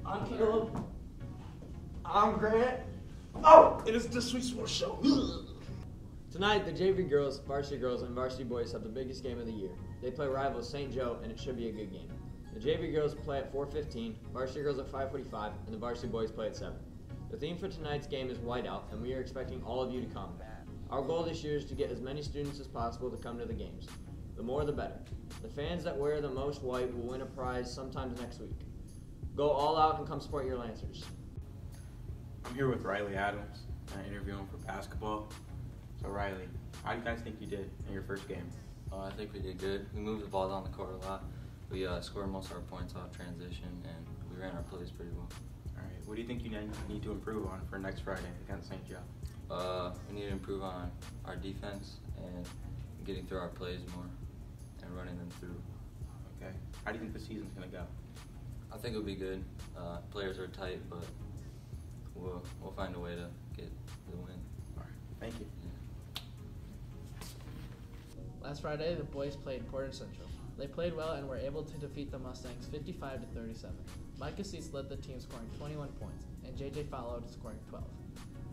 I'm Caleb. I'm Grant. Oh, it is the Sweet Sports Show. Tonight, the JV girls, varsity girls, and varsity boys have the biggest game of the year. They play rivals St. Joe, and it should be a good game. The JV girls play at 4:15, varsity girls at 5:45, and the varsity boys play at 7. The theme for tonight's game is whiteout, and we are expecting all of you to come. Our goal this year is to get as many students as possible to come to the games. The more the better. The fans that wear the most white will win a prize sometimes next week. Go all out and come support your Lancers. I'm here with Riley Adams, and I interview him for basketball. So Riley, how do you guys think you did in your first game? I think we did good. We moved the ball down the court a lot. We scored most of our points off transition, and we ran our plays pretty well. All right, what do you think you need to improve on for next Friday against St. Joe? We need to improve on our defense and getting through our plays more and running them through. Okay. How do you think the season's going to go? I think it'll be good. Players are tight, but we'll find a way to get the win. All right, thank you. Last Friday, the boys played Portage Central. They played well and were able to defeat the Mustangs 55-37. Micah Seats led the team, scoring 21 points, and JJ followed, scoring 12.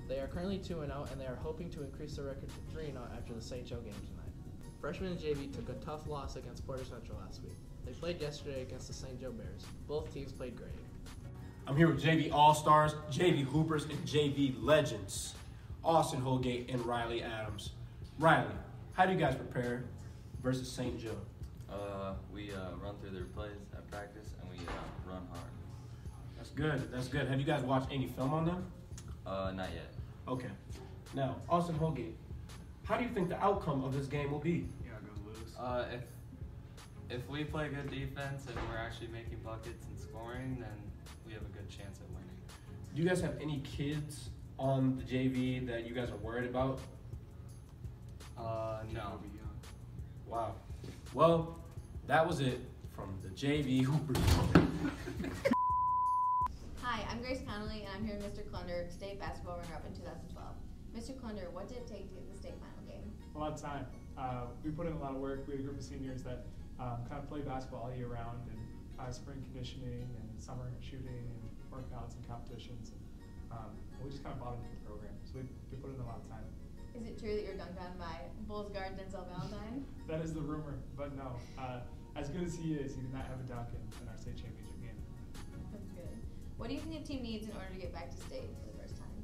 They are currently 2-0, and they are hoping to increase their record to 3-0 after the St. Joe game tonight. Freshmen JV took a tough loss against Portage Central last week. They played yesterday against the St. Joe Bears. Both teams played great. I'm here with JV All-Stars, JV Hoopers, and JV Legends, Austin Holgate and Riley Adams. Riley, how do you guys prepare versus St. Joe? We run through their plays at practice, and we run hard. That's good. That's good. Have you guys watched any film on them? Not yet. Okay. Now, Austin Holgate, how do you think the outcome of this game will be? You're not gonna lose. If we play good defense and we're actually making buckets and scoring, then we have a good chance at winning. Do you guys have any kids on the JV that you guys are worried about? No. Wow. Well, that was it from the JV Hoopers. Hi, I'm Grace Connolly, and I'm here with Mr. Clunder, state basketball runner-up in 2012. Mr. Clunder, what did it take to get the state final game? A lot of time. We put in a lot of work. We had a group of seniors that kind of play basketball all year round, and spring conditioning and summer shooting and workouts and competitions. And, we just kind of bought into the program, so we put in a lot of time. Is it true that you're dunked on by Bulls guard Denzel Valentine? That is the rumor, but no. As good as he is, he did not have a dunk in our state championship game. That's good. What do you think the team needs in order to get back to state for the first time?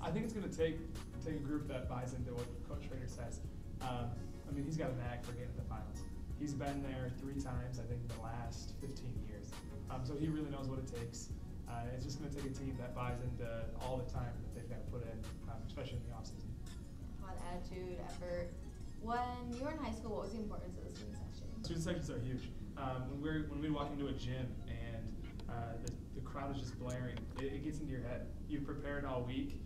I think it's going to take a group that buys into what Coach Schrader says. I mean, he's got a knack for getting to the finals. He's been there 3 times, I think, in the last 15 years. So he really knows what it takes. It's just going to take a team that buys into all the time that they've got to put in, especially in the offseason. A lot of attitude, effort. When you were in high school, what was the importance of the student section? Student sections are huge. When we walk into a gym and the crowd is just blaring, it gets into your head. You've prepared all week,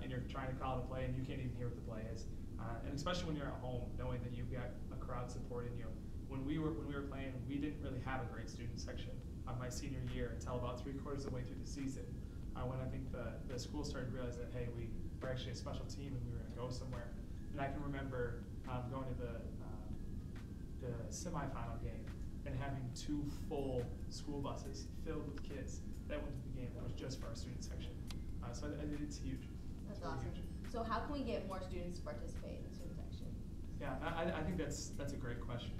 and you're trying to call the play, and you can't even hear what the play is. And especially when you're at home, knowing that you've got a crowd supporting you. When we were playing, we didn't really have a great student section my senior year until about 3/4 of the way through the season, when I think the school started to realize that, hey, we're actually a special team and we were going to go somewhere. And I can remember going to the semifinal game and having 2 full school buses filled with kids that went to the game that was just for our student section. So I think it's huge. That's awesome. Huge. So how can we get more students to participate in the student section? Yeah, I think that's a great question.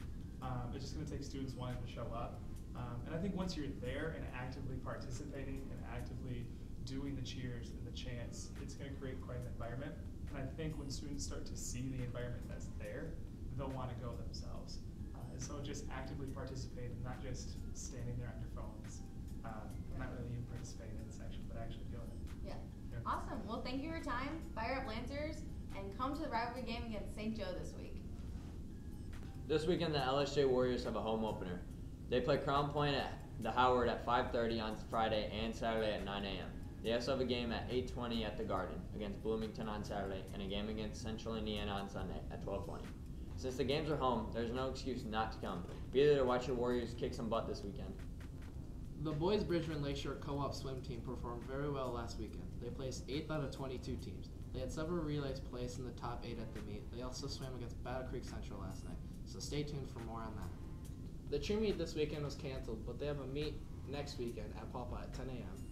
It's just going to take students wanting to show up. And I think once you're there and actively participating and actively doing the cheers and the chants, it's going to create quite an environment. And I think when students start to see the environment that's there, they'll want to go themselves. And so just actively participate and not just standing there on your phones, not really even participating in the section, but actually doing it. Yeah. Awesome. Well, thank you for your time. Fire up Lancers and come to the rivalry game against St. Joe this week. This weekend, the LSJ Warriors have a home opener. They play Crown Point at the Howard at 5:30 on Friday and Saturday at 9 a.m. They also have a game at 8:20 at the Garden against Bloomington on Saturday and a game against Central Indiana on Sunday at 12:20. Since the games are home, there's no excuse not to come. Be there to watch your Warriors kick some butt this weekend. The boys' Bridgman Lakeshore Co-op swim team performed very well last weekend. They placed 8th out of 22 teams. They had several relays placed in the top 8 at the meet. They also swam against Battle Creek Central last night, so stay tuned for more on that. The cheer meet this weekend was canceled, but they have a meet next weekend at Pawpaw at 10 a.m.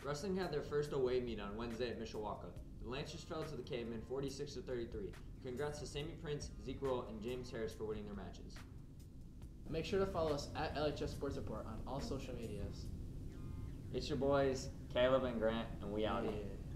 Wrestling had their first away meet on Wednesday at Mishawaka. The Lancers fell to the Cavemen 46-33. Congrats to Sammy Prince, Zeke Roll, and James Harris for winning their matches. Make sure to follow us at LHS Sports Report on all social medias. It's your boys, Caleb and Grant, and we out here. Yeah.